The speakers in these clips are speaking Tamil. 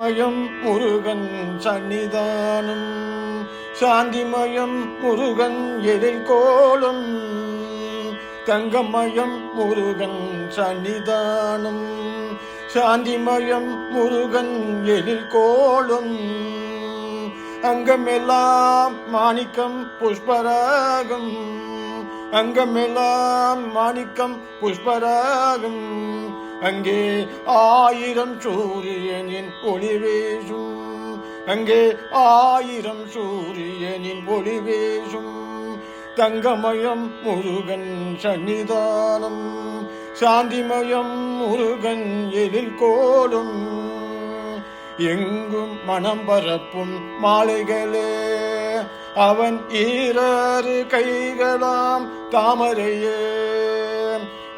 அயம் முருகன் சன்னிதானம் சாந்திமயம் முருகன் எழில் கோலம் தங்கமயம் முருகன் சன்னிதானம் சாந்திமயம் முருகன் எழில் கோலம் அங்கமெல்லாம் மாணிக்கம் புஷ்பராகம் அங்கமெல்லாம் மாணிக்கம் புஷ்பராகம் அங்கே 1000 சூரியனின் ஒளி வீசும் அங்கே 1000 சூரியனின் ஒளி வீசும் தங்கமயம் முருகன் சன்னிதானம் சாந்திமயம் முருகன் எழில் கோலம் எங்கும் மனம் பரப்பும் மாலைகளே அவன் 2 கைகளாம் தாமரையே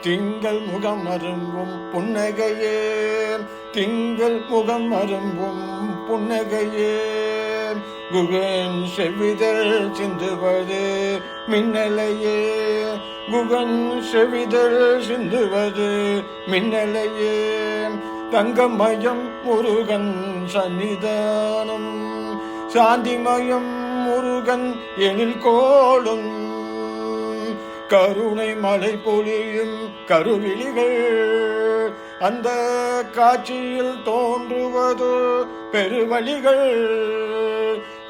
திங்கள் முகம் அரும்பும் புன்னகையே திங்கள் முகம் அரும்பும் புன்னகையே குகன் செவிதழ் சிந்துவது மின்னலையே குகன் செவிதழ் சிந்துவது மின்னலையே தங்கமயம் முருகன் சன்னிதானம் சாந்திமயம் முருகன் எழில் கோலம் கருணை மலை பொழியும் கருவிழிகள் அந்த காட்சியில் தோன்றுவது பெருவழிகள்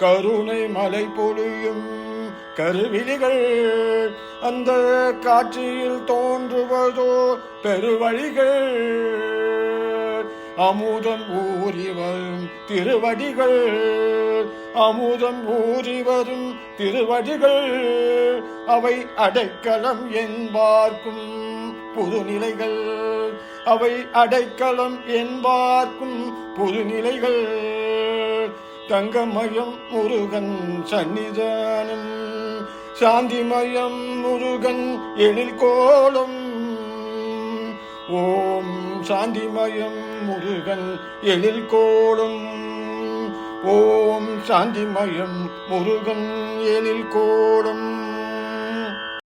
கருணை மலை பொழியும் கருவிழிகள் அந்த காட்சியில் தோன்றுவதோ பெருவழிகள் அமுதம் ஊறி வரும் திருவடிகள் அமுதம் ஊறி வரும் திருவடிகள் அவை அடைக்கலம் என்பார்க்கும் புதுநிலைகள் அவை அடைக்கலம் என்பார்க்கும் புதுநிலைகள் தங்கமயம் முருகன் சன்னிதானம் சாந்திமயம் முருகன் எழில் கோலம் ஓம் சாந்திமயம் முருகன் எழில் கோலம் ஓம் சாந்திமயம் முருகன் எழில் கோலம்